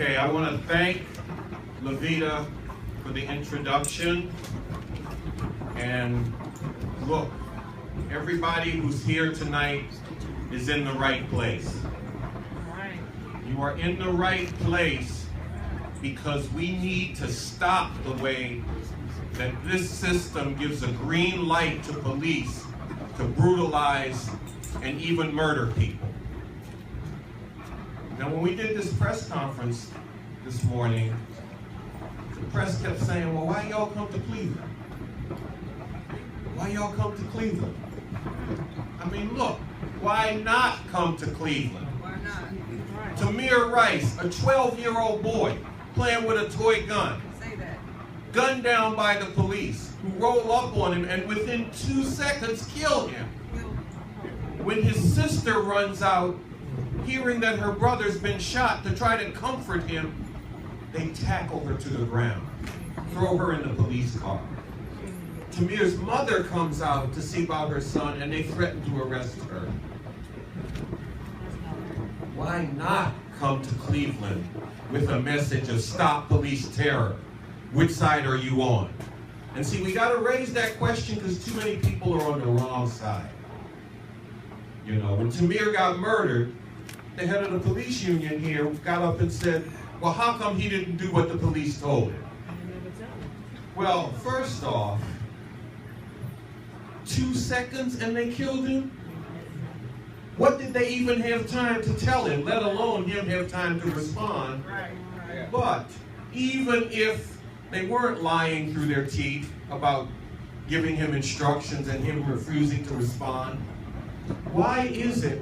Okay, I want to thank Levita for the introduction. And look, everybody who's here tonight is in the right place. You are in the right place because we need to stop the way that this system gives a green light to police to brutalize and even murder people. Now, when we did this press conference this morning, the press kept saying, well, why y'all come to Cleveland? Why y'all come to Cleveland? I mean, look, why not come to Cleveland? Why not? Tamir Rice, a 12-year-old boy playing with a toy gun, Say that. gunned down by the police, who roll up on him and within 2 seconds kill him. When his sister runs out, hearing that her brother's been shot, to try to comfort him, they tackle her to the ground, throw her in the police car. Tamir's mother comes out to see about her son, and they threaten to arrest her. Why not come to Cleveland with a message of stop police terror? Which side are you on? And see, we got to raise that question because too many people are on the wrong side. You know, when Tamir got murdered, the head of the police union here got up and said, well, how come he didn't do what the police told him? Well, first off, 2 seconds and they killed him? What did they even have time to tell him, let alone him have time to respond? But even if they weren't lying through their teeth about giving him instructions and him refusing to respond, why is it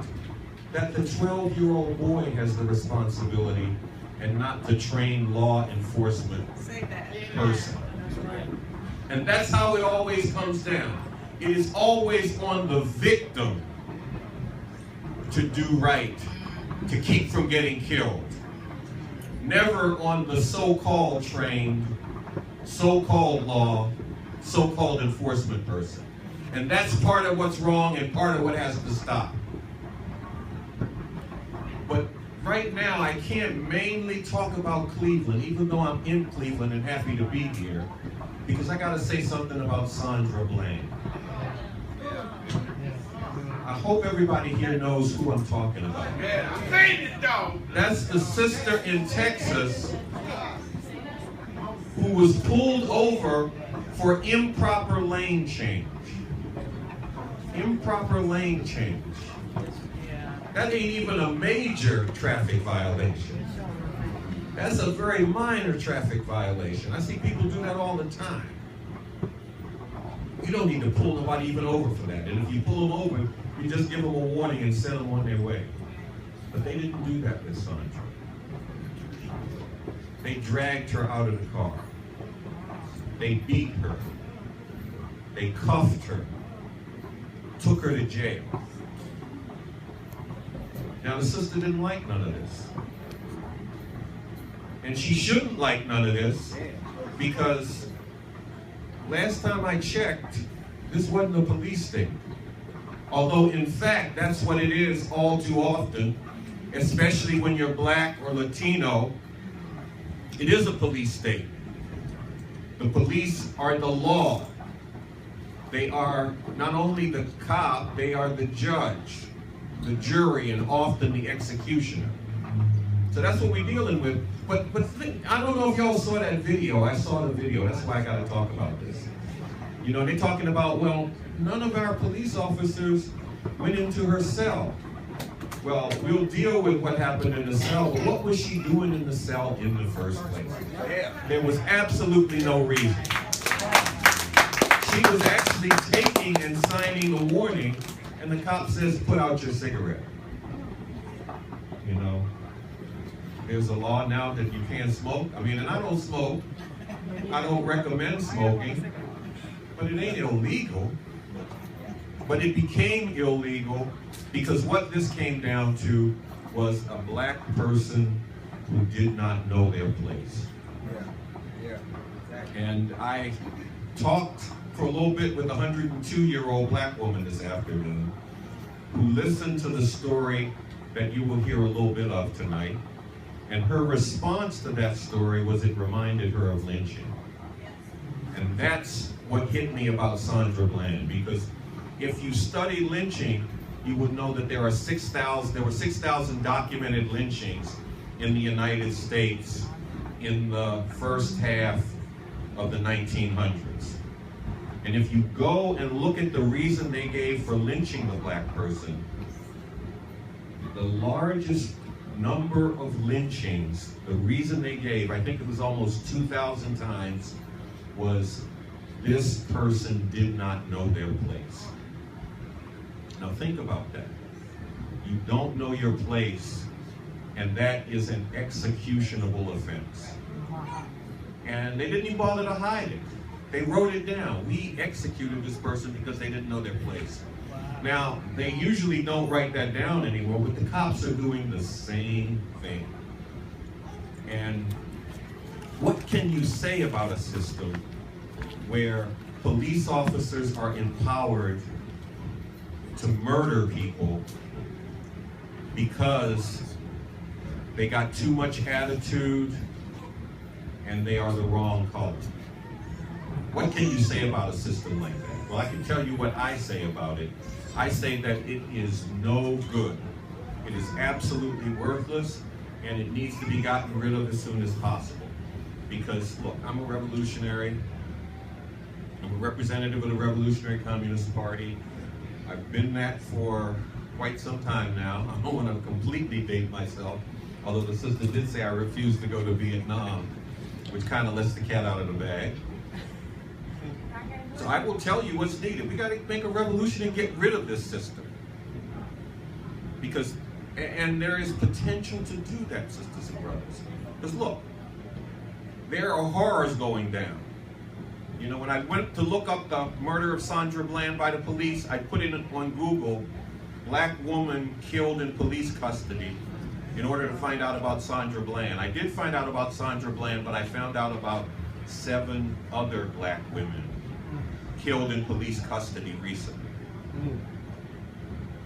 that the 12-year-old boy has the responsibility and not the trained law enforcement person? And that's how it always comes down. It is always on the victim to do right, to keep from getting killed. Never on the so-called trained, so-called law, so-called enforcement person. And that's part of what's wrong and part of what has to stop. But right now, I can't mainly talk about Cleveland, even though I'm in Cleveland and happy to be here, because I gotta say something about Sandra Bland. I hope everybody here knows who I'm talking about. Yeah, I'm saying it though. That's the sister in Texas who was pulled over for improper lane change. Improper lane change. That ain't even a major traffic violation. That's a very minor traffic violation. I see people do that all the time. You don't need to pull nobody even over for that. And if you pull them over, you just give them a warning and send them on their way. But they didn't do that with Sandra. They dragged her out of the car. They beat her. They cuffed her. Took her to jail. Now the sister didn't like none of this. And she shouldn't like none of this because last time I checked, this wasn't a police state. Although in fact, that's what it is all too often, especially when you're black or Latino. It is a police state. The police are the law. They are not only the cop, they are the judge, the jury, and often the executioner. So that's what we're dealing with. But I don't know if y'all saw that video. I saw the video. That's why I got to talk about this. You know, they're talking about, well, none of our police officers went into her cell. Well, we'll deal with what happened in the cell, but what was she doing in the cell in the first place? There was absolutely no reason. She was actually taking and signing a warning, and the cop says, put out your cigarette. You know, there's a law now that you can't smoke. I mean, and I don't smoke. I don't recommend smoking, but it ain't illegal. But it became illegal because what this came down to was a black person who did not know their place. And I talked for a little bit with a 102-year-old black woman this afternoon who listened to the story that you will hear a little bit of tonight. And her response to that story was it reminded her of lynching. And that's what hit me about Sandra Bland, because if you study lynching, you would know that there were 6,000 documented lynchings in the United States in the first half of the 1900s. And if you go and look at the reason they gave for lynching the black person, the largest number of lynchings, the reason they gave, I think it was almost 2,000 times, was this person did not know their place. Now think about that. You don't know your place, and that is an executionable offense. And they didn't even bother to hide it. They wrote it down. We executed this person because they didn't know their place. Now, they usually don't write that down anymore, but the cops are doing the same thing. And what can you say about a system where police officers are empowered to murder people because they got too much attitude and they are the wrong color? What can you say about a system like that? Well, I can tell you what I say about it. I say that it is no good. It is absolutely worthless, and it needs to be gotten rid of as soon as possible. Because, look, I'm a revolutionary. I'm a representative of the Revolutionary Communist Party. I've been that for quite some time now. I don't want to completely date myself, although the sister did say I refused to go to Vietnam, which kind of lets the cat out of the bag. So I will tell you what's needed. We got to make a revolution and get rid of this system. Because, and there is potential to do that, sisters and brothers. Because look, there are horrors going down. You know, when I went to look up the murder of Sandra Bland by the police, I put in on Google, black woman killed in police custody, in order to find out about Sandra Bland. I did find out about Sandra Bland, but I found out about 7 other black women killed in police custody recently.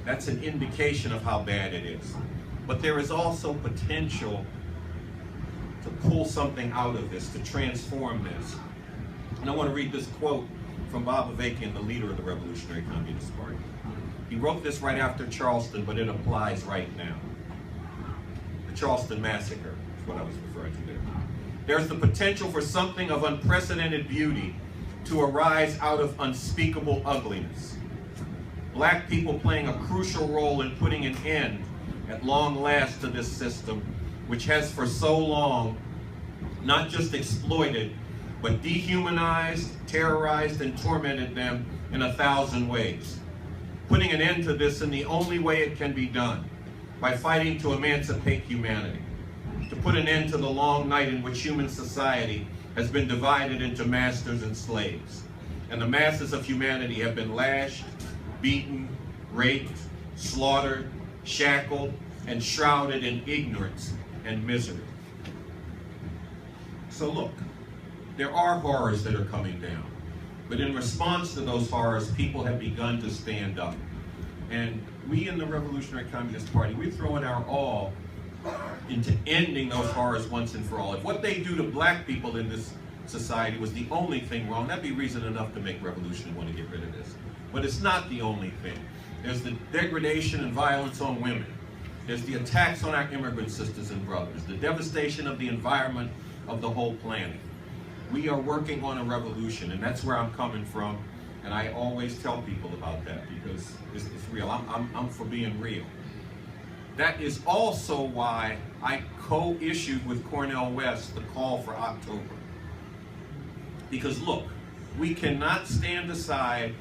That's an indication of how bad it is. But there is also potential to pull something out of this, to transform this. And I want to read this quote from Bob Avakian, the leader of the Revolutionary Communist Party. He wrote this right after Charleston, but it applies right now. The Charleston Massacre is what I was referring to there. There's the potential for something of unprecedented beauty to arise out of unspeakable ugliness. Black people playing a crucial role in putting an end, at long last, to this system, which has for so long not just exploited, but dehumanized, terrorized, and tormented them in 1,000 ways. Putting an end to this in the only way it can be done, by fighting to emancipate humanity, to put an end to the long night in which human society has been divided into masters and slaves. And the masses of humanity have been lashed, beaten, raped, slaughtered, shackled, and shrouded in ignorance and misery. So look, there are horrors that are coming down. But in response to those horrors, people have begun to stand up. And we in the Revolutionary Communist Party, we're throwing our all into ending those horrors once and for all. If what they do to black people in this society was the only thing wrong, that'd be reason enough to make revolution and want to get rid of this. But it's not the only thing. There's the degradation and violence on women. There's the attacks on our immigrant sisters and brothers, the devastation of the environment of the whole planet. We are working on a revolution, and that's where I'm coming from. And I always tell people about that because it's real. I'm for being real. That is also why I co-issued with Cornel West the call for October. Because look, we cannot stand aside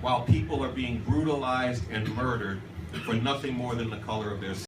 while people are being brutalized and murdered for nothing more than the color of their skin.